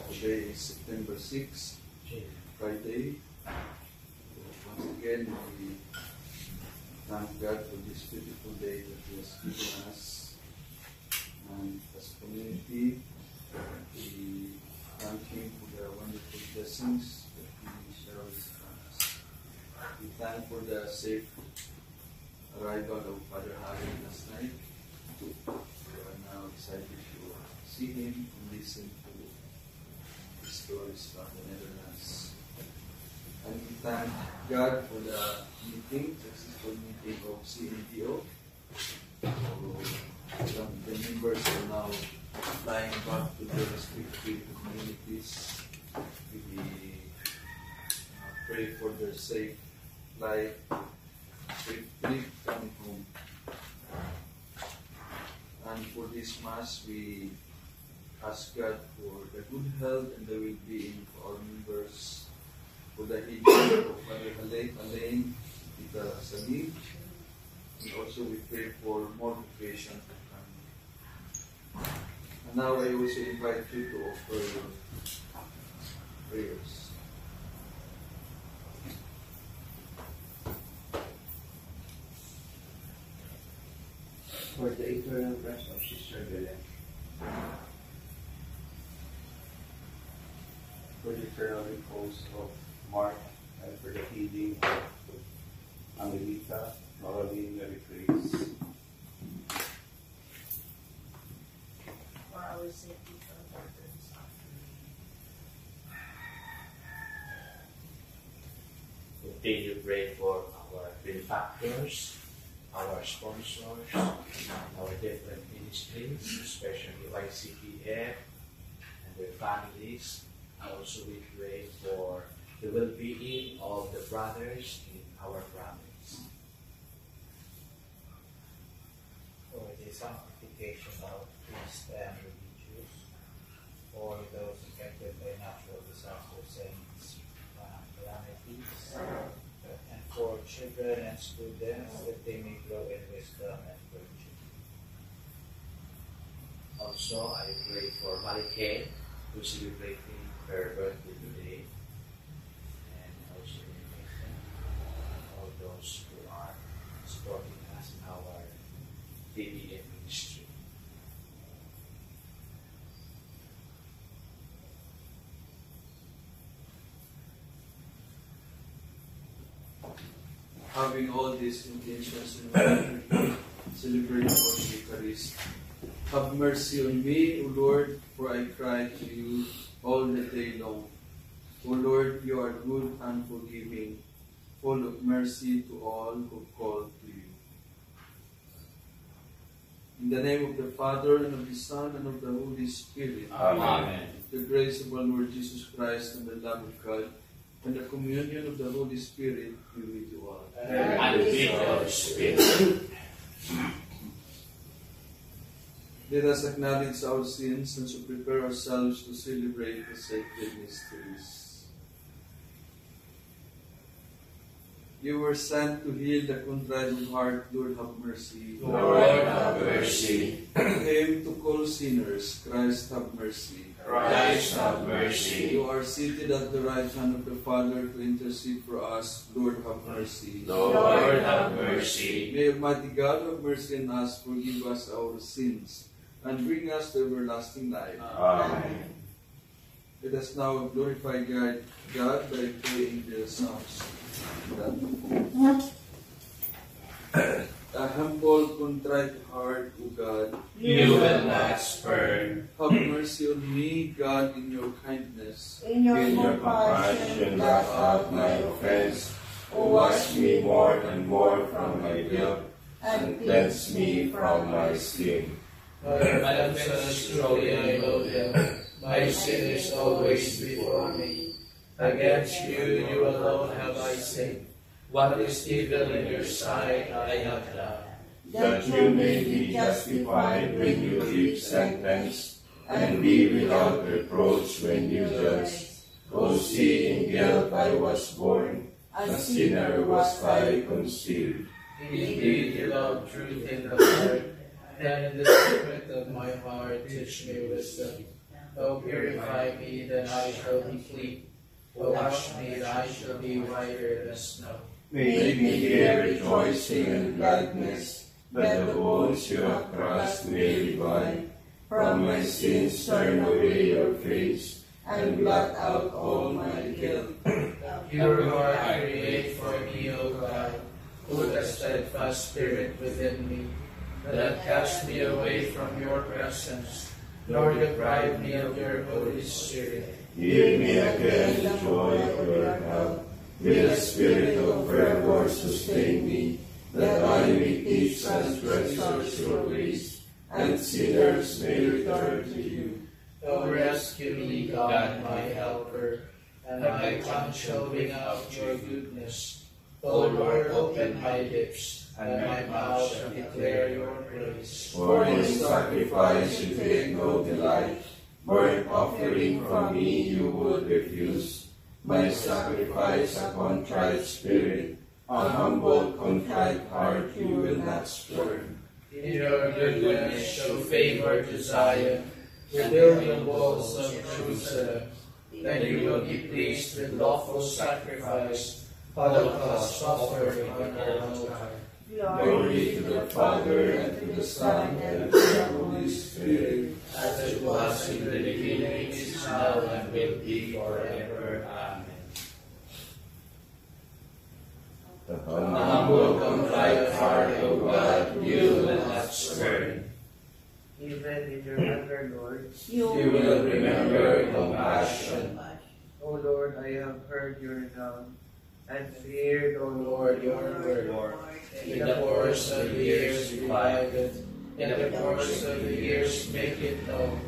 Today is September 6, Friday. Once again, we thank God for this beautiful day that He has given us. And as a community, we thank Him for the wonderful blessings that He showers on us. We thank for the safe arrival of Father Harry last night. We are now excited to see him and listen to his stories from the Netherlands. And we thank God for the meeting, successful meeting of CNDO. So some of the members are now flying back to their respective communities. We pray for their safe flight, safe trip coming home. And for this Mass, we ask God for the good health and the well-being of our members, for the healing of Father Alain, Tita Salim, and also we pray for more vocation to come. And now I also invite you to offer your prayers. For the eternal rest of Sister Belen, for the eternal repose of Mark, and for the healing of Angelita, Noraline, Mary Grace. For our safety from burdens. Continue to pray for our benefactors, our sponsors, our different ministries, especially YCPF and their families. Also, we pray for the well-being of the brothers in our province. For the sanctification of priests and religious, for those affected by natural disasters and calamities, and for children and students, that they may grow in wisdom and virtue. Also, I pray for Marike, who is celebrating her birthday today, and also in all those who are supporting us in our DBM ministry. Having all these intentions in mind, celebrate our Eucharist. Have mercy on me, O Lord, for I cry to you all the day long. O Lord, you are good and forgiving, full of mercy to all who call to you. In the name of the Father, and of the Son, and of the Holy Spirit. Amen. The grace of our Lord Jesus Christ, and the love of God, and the communion of the Holy Spirit be with you all. And with your spirit. Let us acknowledge our sins and so prepare ourselves to celebrate the sacred mysteries. You were sent to heal the contrite of heart. Lord, have mercy. Lord, have mercy. You came to call sinners. Christ, have mercy. Christ, have mercy. You are seated at the right hand of the Father to intercede for us. Lord, have mercy. Lord, have mercy. May Almighty God have mercy on us, forgive us our sins, and bring us to everlasting life. Amen. Let us now glorify God by praying the Psalms. A humble, contrite heart, O God, You will not spurn. have mercy on me, God, in your kindness. In your compassion, blot out my offense. Wash me more and more from my guilt, and cleanse me from my sin. My offenses truly I know them. My sin is always before me. Against you, you alone have I sinned. What is evil in your sight I have done. That you may be justified when you give sentence, and be without reproach when you judge. O see, in guilt I was born, a sinner was I conceived. Indeed, you love truth in the heart, and in the secret of my heart teach me wisdom. O purify me, then I shall be clean. O wash me, then I shall be whiter than snow. Make me hear rejoicing and gladness, that the bones you have crushed may revive. From my sins turn away your face, and blot out all my guilt. Pure heart create for me, O God. Put a steadfast spirit within me, that cast me away from your presence, nor deprive me of your Holy Spirit. Give me again the joy of your help. With a spirit of fervor sustain me, that I may teach transgressors your ways, and sinners may return to you. O rescue me, God, my helper, and my tongue shall ring out your goodness. O Lord, open my lips, and my mouth shall declare your praise. For in sacrifice you take no delight, burnt offering from me you would refuse. My sacrifice a contrite spirit, a humble contrite heart you will not spurn. In your goodness show favor to Zion, rebuild the walls of Jerusalem. Then you will be pleased with lawful sacrifice, holocaust offering on your altar. Glory to the Father, and to the Son, and to the Holy Spirit, As it was in the beginning, is now, and will be forever. Amen. the The humble contrite heart, O God, you will not spurn. Even in your anger, Lord, You will remember compassion. O Lord, I have heard your renown, and feared, O Lord, your word. In the course of the years revive it, in the course of the years make it known.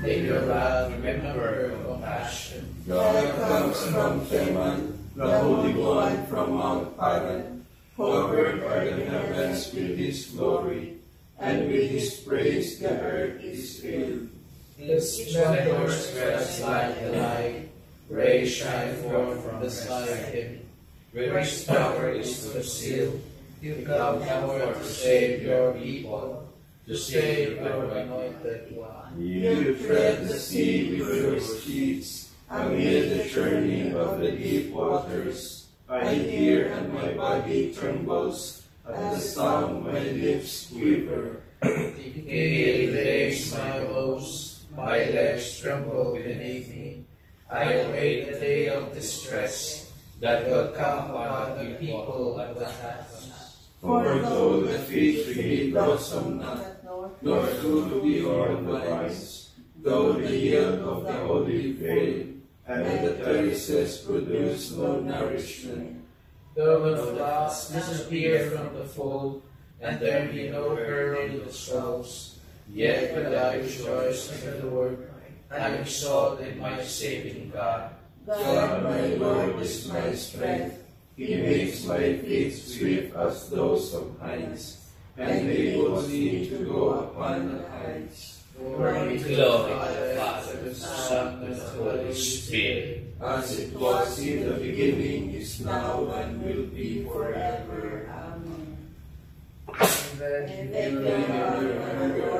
In your wrath remember compassion. God comes from Teman, the Holy One from Mount Paran, covered by the heavens with his glory, and with his praise the earth is filled. His splendor spreads like the light, rays shine forth from beside him. Where his power is concealed, you come forth to save your people, to save your anointed one. You tread the sea with your sheets, amid the churning of the deep waters. I hear and my body trembles, at the sound my lips quiver. He lays my woes, my legs tremble beneath me. I await the day of distress that will come upon the people of the heavens. For though the fig tree blossom not, nor fruit be on the vines, though the yield of the olive fail, and the terraces produce no nourishment, Though the flocks disappear from the fold, and there be no herd in the stalls, yet will I rejoice in the Lord, and exalt in my saving God. God my Lord is my strength. He makes my feet swift as those of hinds, and enables me to go upon the heights. Glory to the Father, the Son, and the Holy Spirit. As it was in the beginning, is now, and will be forever. Amen. And then you remember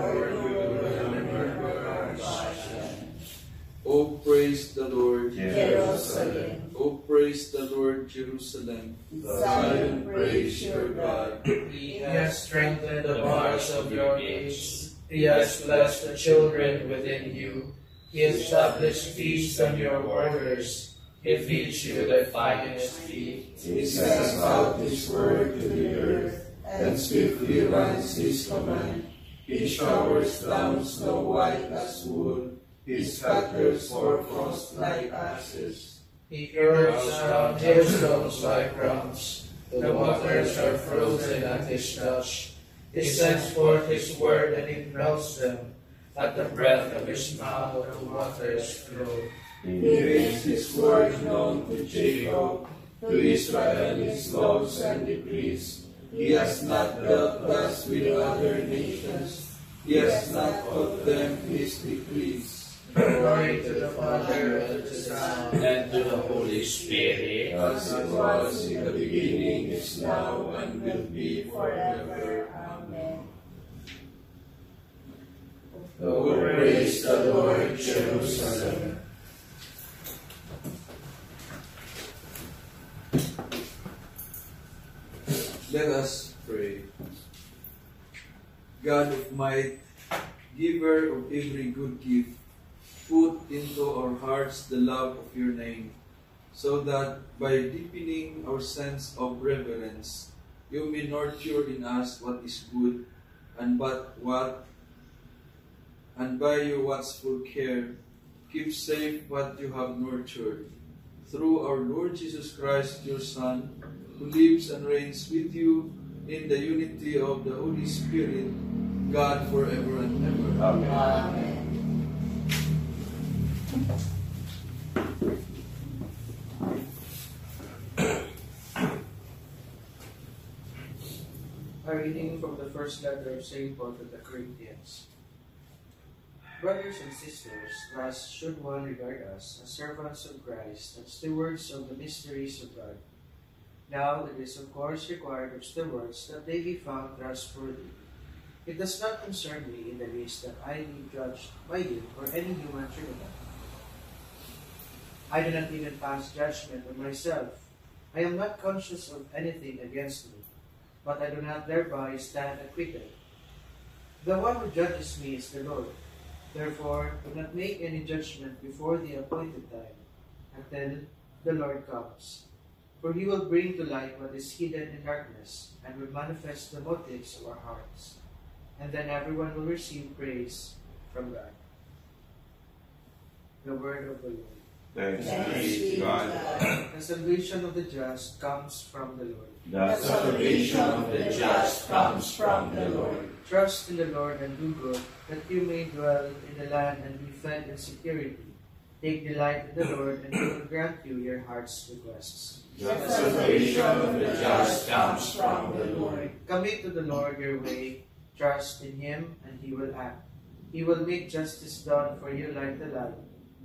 Oh, praise the Lord, Jerusalem, Oh, praise the Lord, Jerusalem. Zion, praise your God. He has strengthened the bars of your gates. He has blessed the children within you. He established feasts on your borders. He feeds you the finest feed. He sends out his word to the earth, and swiftly runs his command. He showers down snow white as wool. He scatters hoarfrost like ashes. He curls around hailstones like crumbs. The waters are frozen at his touch. He sends forth his word and it melts them. At the breath of his mouth the waters flow. He makes his word known to Jacob, to Israel his laws and decrees. He has not dealt thus with other nations. He has not taught them his decrees. Glory to the Father, and to the Son, and to the Holy Spirit. As it was in the beginning, is now, and will be forever. Amen. O Oh, praise the Lord, Jerusalem. Let us pray. God of might, giver of every good gift, put into our hearts the love of your name, so that by deepening our sense of reverence, you may nurture in us what is good, and by your watchful care, keep safe what you have nurtured. Through our Lord Jesus Christ, your Son, who lives and reigns with you in the unity of the Holy Spirit, God forever and ever. Amen. A reading from the first letter of St. Paul to the Corinthians. Brothers and sisters, thus should one regard us as servants of Christ and stewards of the mysteries of God. Now it is of course required of stewards that they be found trustworthy. It does not concern me in the least that I be judged by you or any human tribunal. I do not even pass judgment on myself. I am not conscious of anything against me, but I do not thereby stand acquitted. The one who judges me is the Lord. Therefore, do not make any judgment before the appointed time, until the Lord comes. For he will bring to light what is hidden in darkness, and will manifest the motives of our hearts. And then everyone will receive praise from God. The word of the Lord. Thanks be to God. The salvation of the just comes from the Lord. The salvation of the just comes from the Lord. Trust in the Lord and do good, that you may dwell in the land and be fed in security. Take delight in the Lord, and he will grant you your heart's requests. The salvation of the just comes from the Lord. Commit to the Lord your way, trust in him, and he will act. He will make justice dawn for you like the light.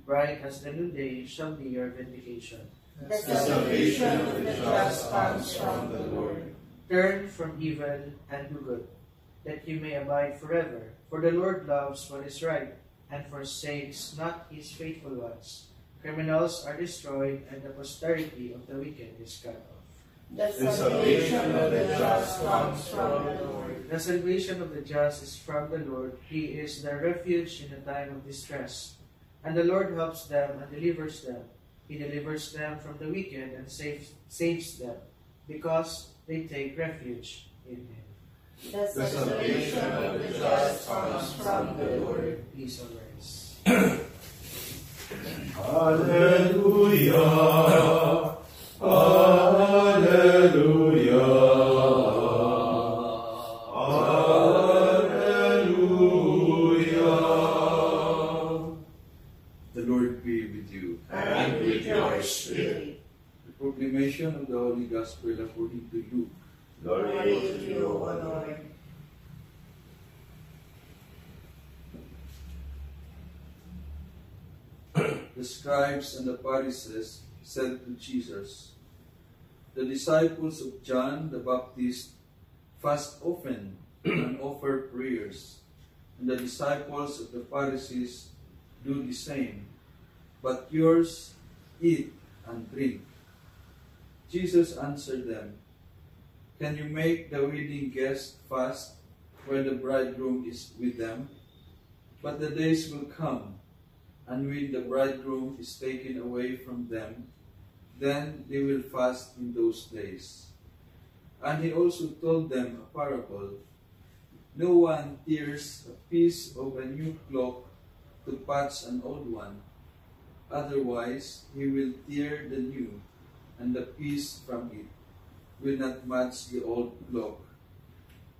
Bright as the noonday shall be your vindication. The salvation of the just comes from the Lord. Turn from evil and do good, that you may abide forever. For the Lord loves what is right, and forsakes not his faithful ones. Criminals are destroyed, and the posterity of the wicked is cut off. The salvation of the just comes from the Lord. The salvation of the just is from the Lord. He is their refuge in the time of distress. And the Lord helps them and delivers them. He delivers them from the wicked and saves them, because they take refuge in him. The salvation of the just comes from the Lord. Please arise. Hallelujah. Hallelujah. Hallelujah. The Lord be with you. And with your spirit. The proclamation of the Holy Gospel according to Luke. Glory to you, O Lord. The scribes and the Pharisees said to Jesus, "The disciples of John the Baptist fast often and offer prayers, and the disciples of the Pharisees do the same, but yours eat and drink." Jesus answered them, "Can you make the wedding guests fast while the bridegroom is with them? But the days will come, and when the bridegroom is taken away from them, then they will fast in those days." And he also told them a parable. No one tears a piece of a new cloak to patch an old one. Otherwise, he will tear the new, and the piece from it will not match the old cloak.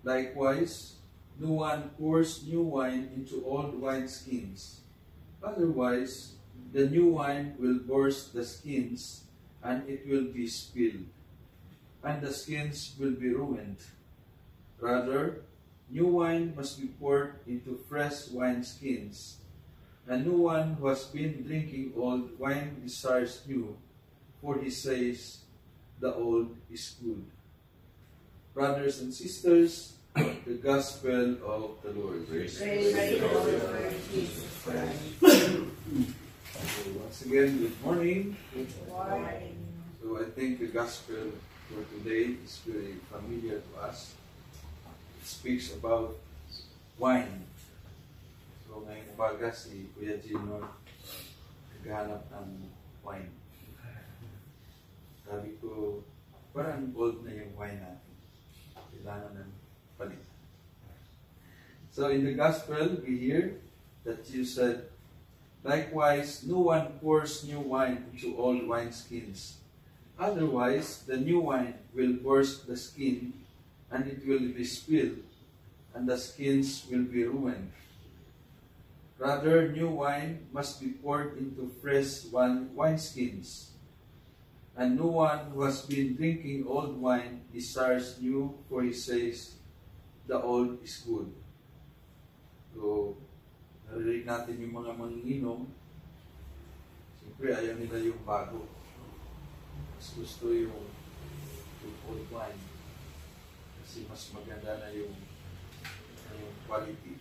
Likewise, no one pours new wine into old wineskins. Otherwise, the new wine will burst the skins, and it will be spilled, and the skins will be ruined. Rather, new wine must be poured into fresh wineskins, and no one who has been drinking old wine desires new, for he says, "The old is good." Brothers and sisters, The Gospel of the Lord. Praise Praise the the Lord. Lord Jesus Christ. So once again, good morning. Morning. So I think the Gospel for today is very familiar to us. It speaks about wine. So ngayong umaga si Kuya Gino naghahanap ng wine. Sabi ko, parang old na yung wine natin. Kailangan ng palit. So in the Gospel, we hear that Jesus said, likewise, no one pours new wine into old wineskins. Otherwise, the new wine will burst the skin, and it will be spilled, and the skins will be ruined. Rather, new wine must be poured into fresh wineskins. And no one who has been drinking old wine desires new, for he says, the old is good. So, narinig natin yung mga manginginom, siyempre ayaw nila yung bago. Mas gusto yung old wine. Kasi mas maganda na yung quality.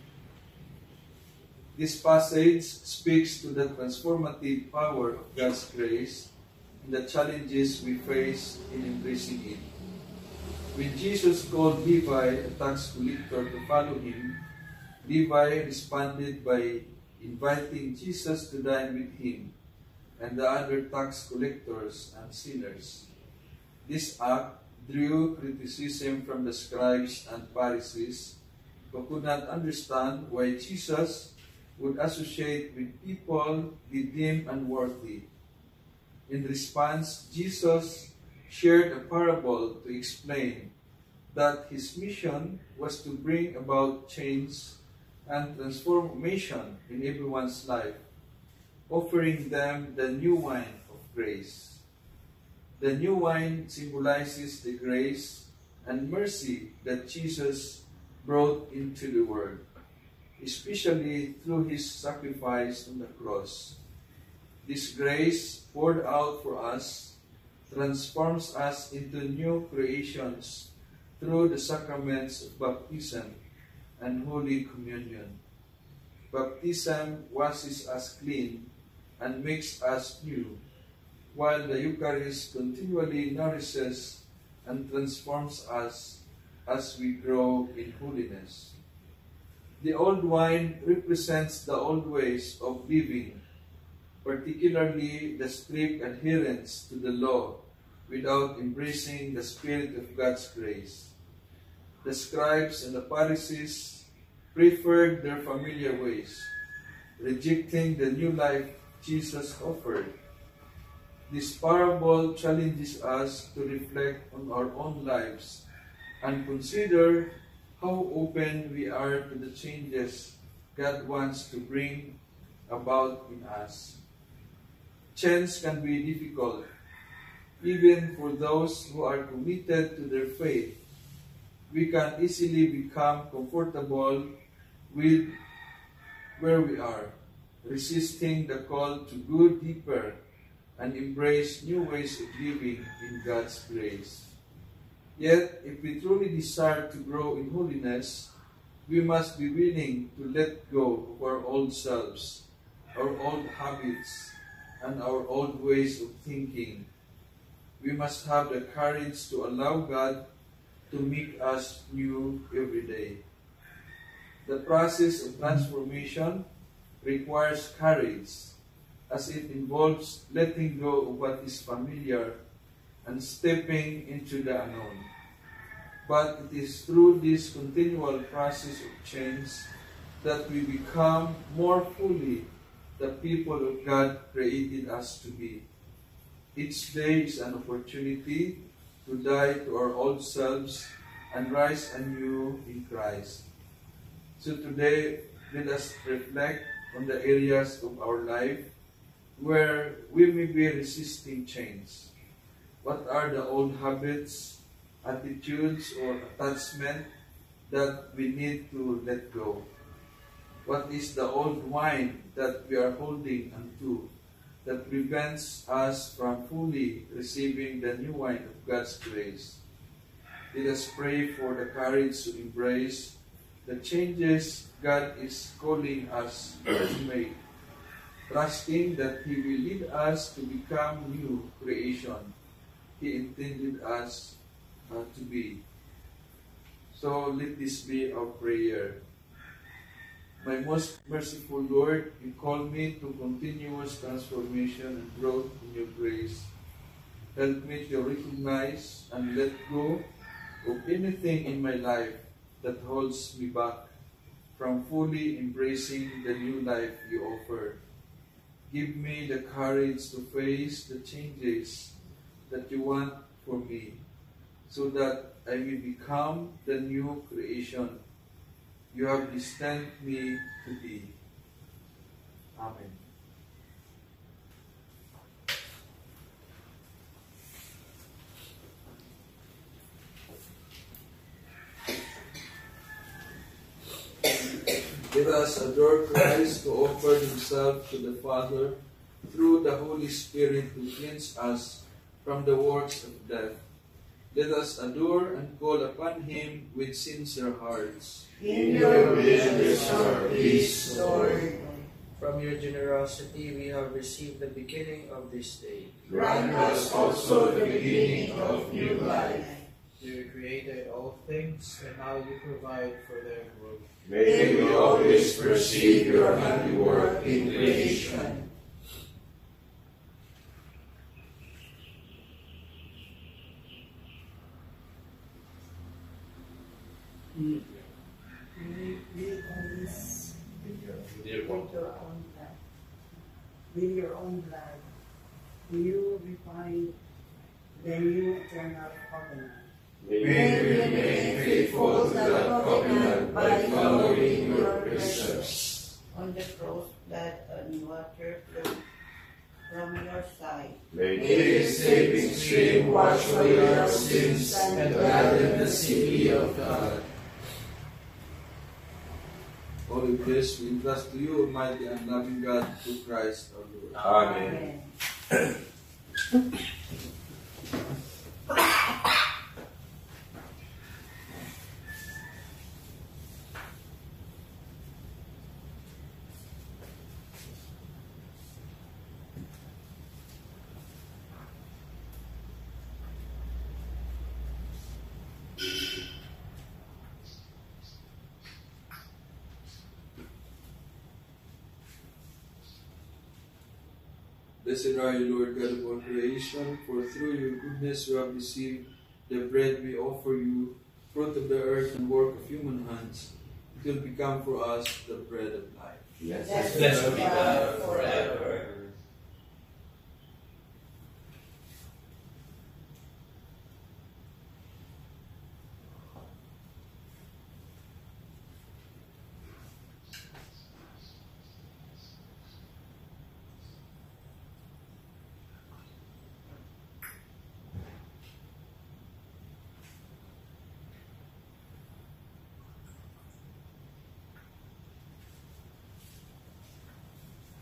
This passage speaks to the transformative power of God's grace and the challenges we face in embracing it. When Jesus called Levi, a tax collector, to follow him, Levi responded by inviting Jesus to dine with him and the other tax collectors and sinners. This act drew criticism from the scribes and Pharisees who could not understand why Jesus would associate with people he deemed unworthy. In response, Jesus shared a parable to explain that his mission was to bring about change and transformation in everyone's life, offering them the new wine of grace. The new wine symbolizes the grace and mercy that Jesus brought into the world, especially through his sacrifice on the cross. This grace poured out for us transforms us into new creations through the sacraments of baptism and Holy Communion. Baptism washes us clean and makes us new, while the Eucharist continually nourishes and transforms us as we grow in holiness. The old wine represents the old ways of living, particularly the strict adherence to the law without embracing the Spirit of God's grace. The scribes and the Pharisees preferred their familiar ways, rejecting the new life Jesus offered. This parable challenges us to reflect on our own lives and consider how open we are to the changes God wants to bring about in us. Change can be difficult, even for those who are committed to their faith. We can easily become comfortable with where we are, resisting the call to go deeper and embrace new ways of living in God's grace. Yet, if we truly desire to grow in holiness, we must be willing to let go of our old selves, our old habits, and our old ways of thinking. We must have the courage to allow God to make us new every day. The process of transformation requires courage, as it involves letting go of what is familiar and stepping into the unknown. But it is through this continual process of change that we become more fully the people of God created us to be. Each day is an opportunity to die to our old selves and rise anew in Christ. So today, let us reflect on the areas of our life where we may be resisting change. What are the old habits, attitudes, or attachment that we need to let go? What is the old wine that we are holding onto that prevents us from fully receiving the new wine of God's grace? Let us pray for the courage to embrace the changes God is calling us to make, trusting that He will lead us to become new creation He intended us to be. So let this be our prayer. My most merciful Lord, you call me to continuous transformation and growth in your grace. Help me to recognize and let go of anything in my life that holds me back from fully embracing the new life you offer. Give me the courage to face the changes that you want for me, so that I may become the new creation you have destined me to be. Amen. Let us adore Christ who offered himself to the Father through the Holy Spirit to cleanse us from the works of death. Let us adore and call upon him with sincere hearts. In your will restore peace, Lord. From your generosity we have received the beginning of this day. Grant us also the beginning of new life. You created all things, and now you provide for their growth. May we always perceive your handiwork in creation. We always with your own blood, you refine the new eternal covenant. May we remain faithful to that covenant by following your precepts. On the cross, blood and water flow from your side. May this saving stream wash away our sins and gladden the city of God. All of this we entrust to you, Almighty and loving God, through Christ our Lord. Amen. Blessed are you, Lord God of all creation, for through your goodness we have received the bread we offer you, fruit of the earth and work of human hands. It will become for us the bread of life. Blessed be God forever.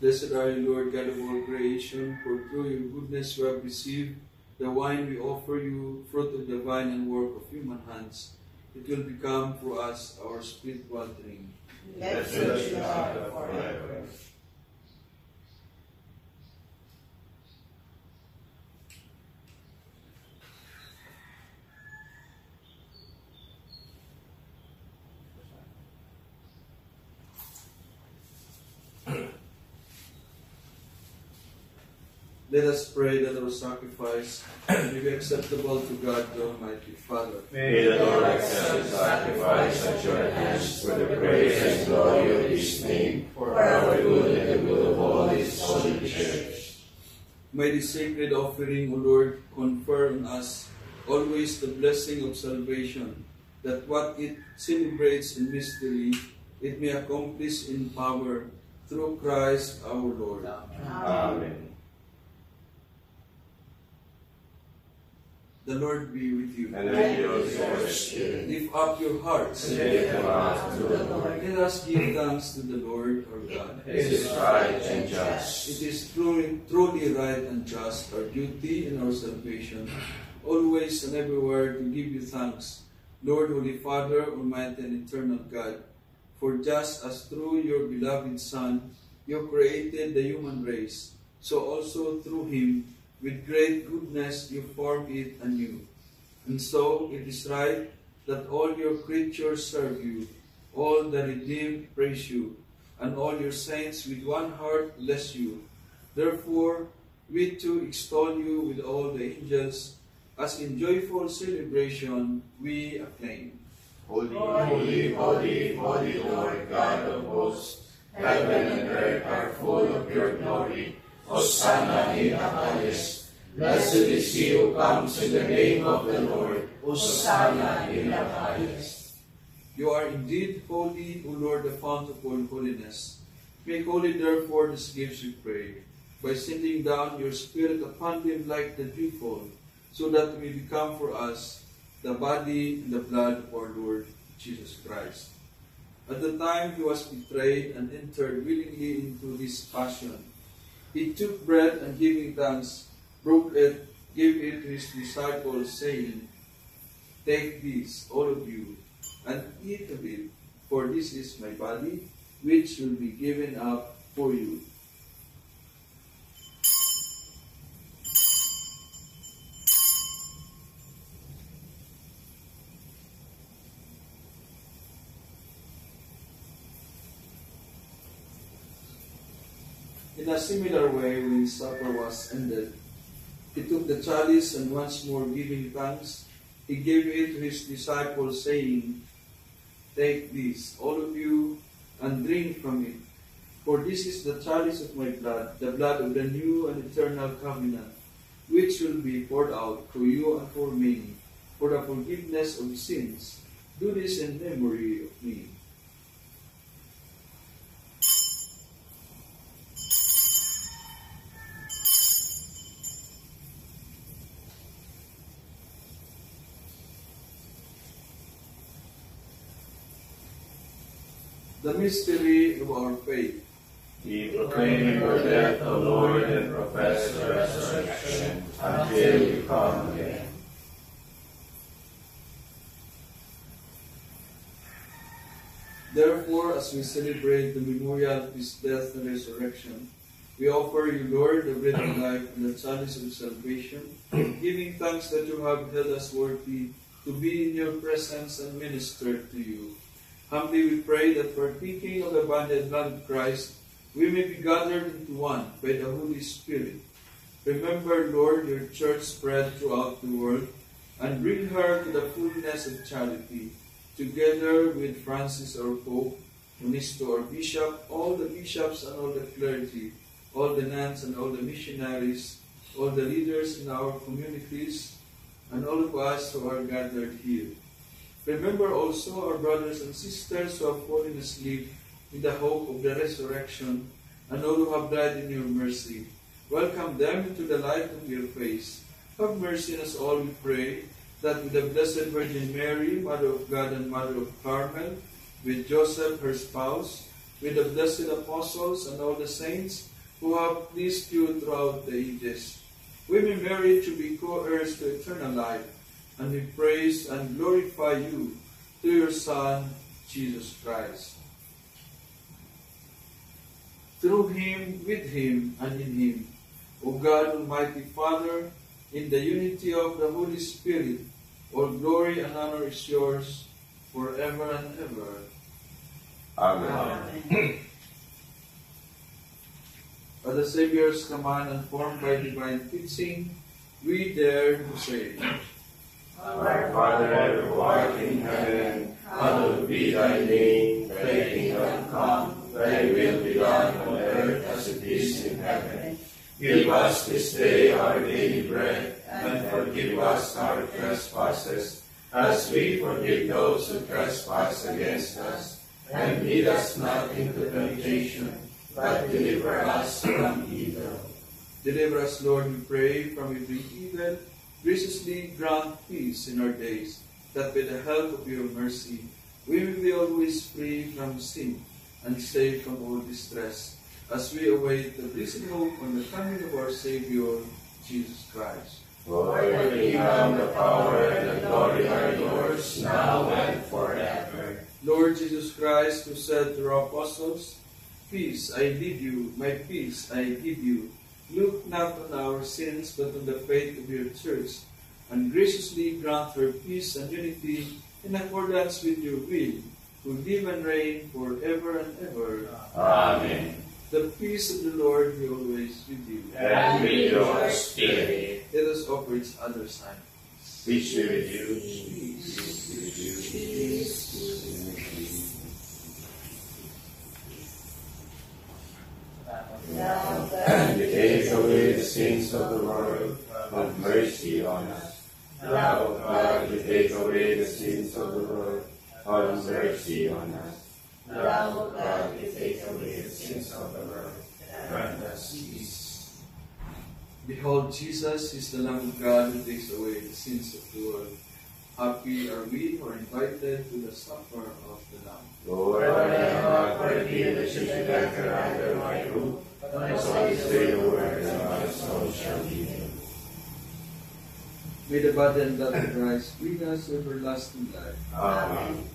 Blessed are you, Lord God of all creation, for through your goodness we have received the wine we offer you, fruit of the vine and work of human hands. It will become for us our spiritual drink. Blessed be God forever. Let us pray that our sacrifice may be acceptable to God the Almighty Father. May the Lord accept the sacrifice at your hands for the praise and glory of his name, for our good and the good of all his holy church. May this sacred offering, O Lord, confer on us always the blessing of salvation, that what it celebrates in mystery, it may accomplish in power through Christ our Lord. Amen. The Lord be with you. And with your spirit. Lift up your hearts. And lift them up to the Lord. Let us give thanks to the Lord our God. It is right and just. It is truly right and just, our duty and our salvation, always and everywhere to give you thanks, Lord, Holy Father, Almighty and Eternal God. For just as through your beloved Son you created the human race, so also through him, with great goodness, you form it anew. And so it is right that all your creatures serve you, all the redeemed praise you, and all your saints with one heart bless you. Therefore, we too extol you with all the angels, as in joyful celebration we acclaim. Holy, holy, holy, holy Lord God of hosts, heaven and earth are full of your glory. Hosanna in the highest. Blessed is he who comes in the name of the Lord. Hosanna in the highest. You are indeed holy, O Lord, the fount of all holiness. Make holy, therefore, these gifts, we pray, by sending down your Spirit upon them like the dewfall, so that we become for us the body and the blood of our Lord Jesus Christ. At the time he was betrayed and entered willingly into his passion, he took bread and giving thanks, broke it, gave it to his disciples, saying, Take this, all of you, and eat of it, for this is my body, which will be given up for you. In a similar way, when supper was ended, he took the chalice and once more giving thanks, he gave it to his disciples, saying, Take this, all of you, and drink from it. For this is the chalice of my blood, the blood of the new and eternal covenant, which will be poured out for you and for many, for the forgiveness of sins. Do this in memory of me. The mystery of our faith. We proclaim your death, O Lord, and profess your resurrection until you come again. Therefore, as we celebrate the memorial of his death and resurrection, we offer you, Lord, the bread of life and the chalice of salvation, giving thanks that you have held us worthy to be in your presence and minister to you. Humbly we pray that partaking of the body and blood of Christ, we may be gathered into one by the Holy Spirit. Remember, Lord, your church spread throughout the world, and bring her to the fullness of charity, together with Francis our Pope, Munisto our Bishop, all the bishops and all the clergy, all the nuns and all the missionaries, all the leaders in our communities, and all of us who are gathered here. Remember also our brothers and sisters who have fallen asleep in the hope of the resurrection, and all who have died in your mercy. Welcome them into the light of your face. Have mercy on us all, we pray, that with the Blessed Virgin Mary, Mother of God and Mother of Carmel, with Joseph, her spouse, with the blessed apostles and all the saints who have pleased you throughout the ages, we may merit to be co-heirs to eternal life, and we praise and glorify you through your Son, Jesus Christ. Through him, with him, and in him, O God, Almighty Father, in the unity of the Holy Spirit, all glory and honor is yours forever and ever. Amen. By the Savior's command and formed by divine teaching, we dare to say, Our Father, who art in heaven, hallowed be thy name. Thy kingdom come, thy will be done on earth as it is in heaven. Give us this day our daily bread, and forgive us our trespasses, as we forgive those who trespass against us. And lead us not into temptation, but deliver us from evil. Deliver us, Lord, we pray, from every evil. Graciously grant peace in our days, that by the help of your mercy, we may be always free from sin and safe from all distress, as we await the blessed hope and the coming of our Savior, Jesus Christ. For the kingdom, the power, and the glory are yours, now and forever. Lord Jesus Christ, who said to our apostles, "Peace I leave you, my peace I give you," look not on our sins, but on the faith of your church, and graciously grant her peace and unity in accordance with your will, who live and reign forever and ever. Amen. The peace of the Lord be always with you. And with your spirit. Let us offer each other sign. Peace be with you. And take away the sins of the world, have mercy on us. Thou, God, you take away the sins of the world, have mercy on us. Thou, God, you take away the sins of the world, grant us peace. Behold, Jesus is the Lamb of God who takes away the sins of the world. Happy are we who are invited to the supper of the Lamb. Lord, I am not worthy that you should enter under my roof, but only say the word, and my soul shall be healed. May the body and blood of Christ bring us everlasting life. Amen.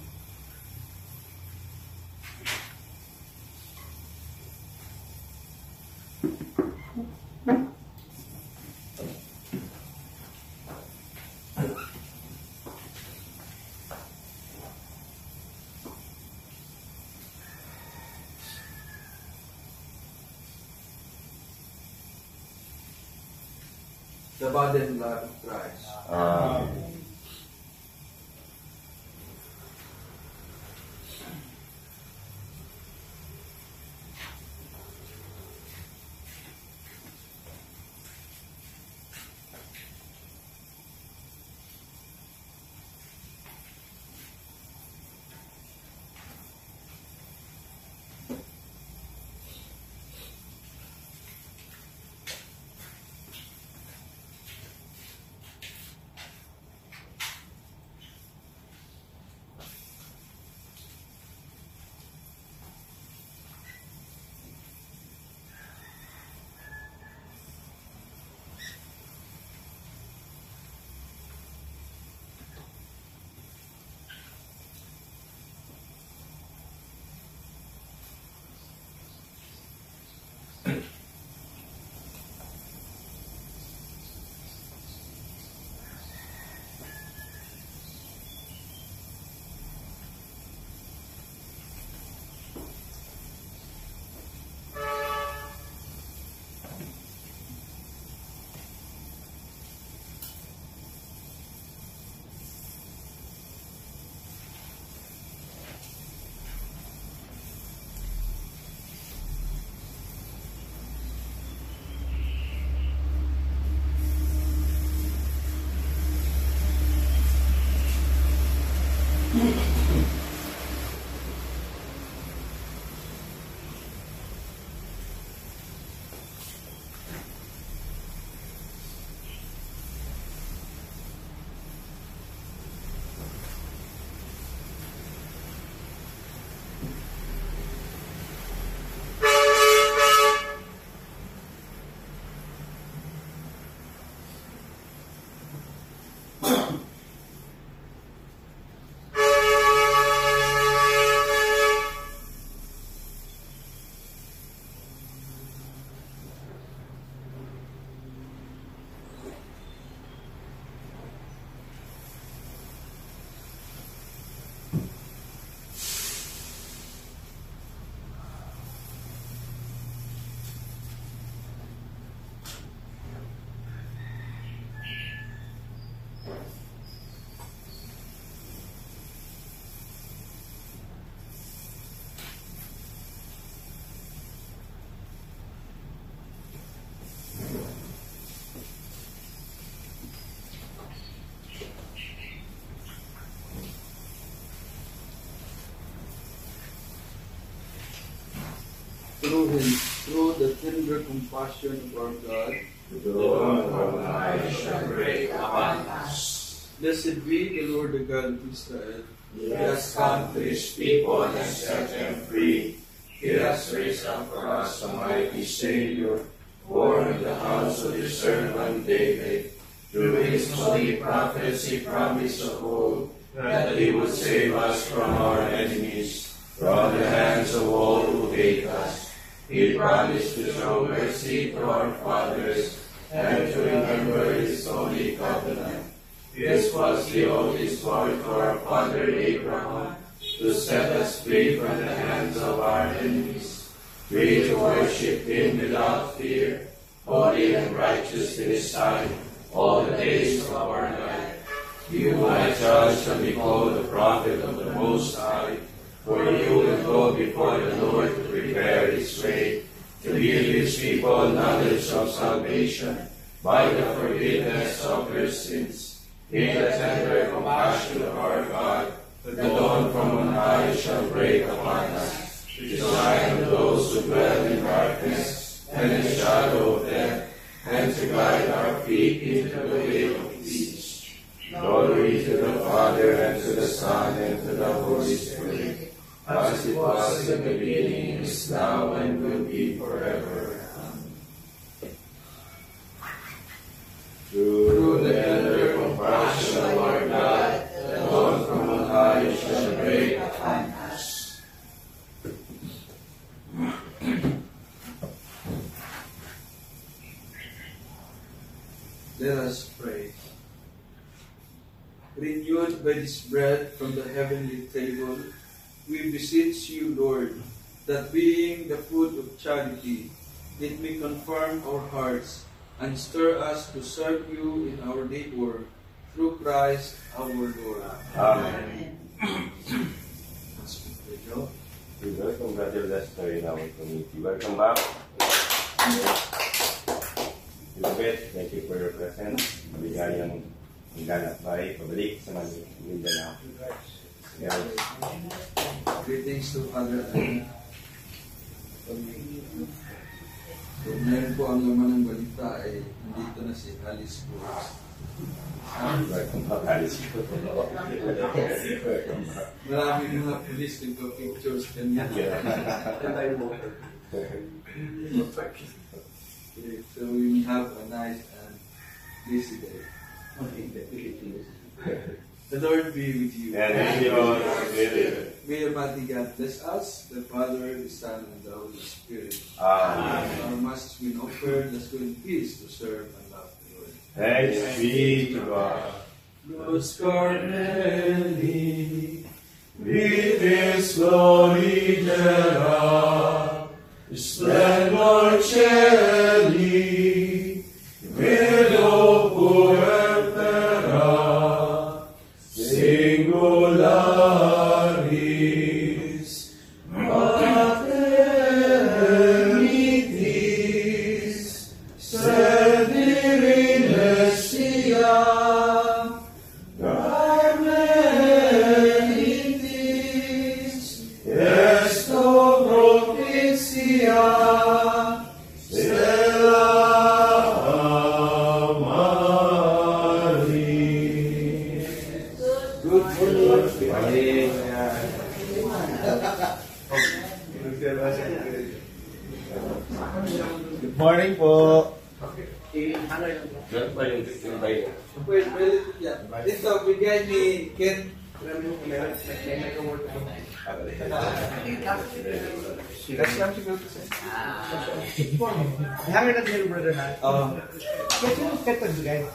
The body and blood of Christ. Amen. Through him, through the tender compassion of our God, The dawn of night shall break upon us. blessed be the Lord, the God of Israel. He has come to his people and set them free. He has raised up for us a mighty Savior, born in the house of his servant David. Through his holy prophets he promised of old that he would save us from our enemies, from the hands of all who hate us. He promised to show mercy to our fathers and to remember his holy covenant. This was the oath he swore to our father Abraham, to set us free from the hands of our enemies, free to worship him without fear, holy and righteous in his sight, all the days of our life. You, my judge, shall be called the prophet of the Most High, for you will go before the Lord to prepare his way, to give his people knowledge of salvation by the forgiveness of their sins. In the tender compassion of our God, the dawn from on high shall break upon us, to shine on those who dwell in darkness and the shadow of death, and to guide our feet into the way of peace. Glory to the Father, and to the Son, and to the Holy Spirit, as it was in the beginning, is now, and will be forever. Through the tender compassion of our God, the dawn from on high shall break upon us. Let us pray. Renewed by this bread from the heavenly table, we beseech you, Lord, that being the food of charity, it may confirm our hearts and stir us to serve you in our labor, through Christ our Lord. Amen. Let's pray, Joe. We welcome Brother Lester in our community. Welcome back. Elizabeth, thank you for your presence. Maligayang hangganat bahay. Pabalik sa Mindanao. Yes. Greetings to Father Ana. Kung ngayon po ang laman ng balita ay nandito na si Alice Cruz. Welcome back, Alice. Maraming mga police nagpa-pictures kanya. So we have a nice and busy day. The Lord be with you. And with your spirit. May Almighty God bless us, the Father, the Son, and the Holy Spirit. Amen. Our Mass has been offered. Let's go in peace to serve and love the Lord. Thanks be to God. Luz Corneli, With his glory thereof, splendor Celi, Widow Puerpera, Singularis, Maternitis, Servir Celestia, Carmelitis, Esto Propitia, Stella Maris. good Lord. Good morning po. Pwede, yeah. Ito, bigay ni Ken. Hangin na din, brother, ha? Oh, Kasi yung ketong guys.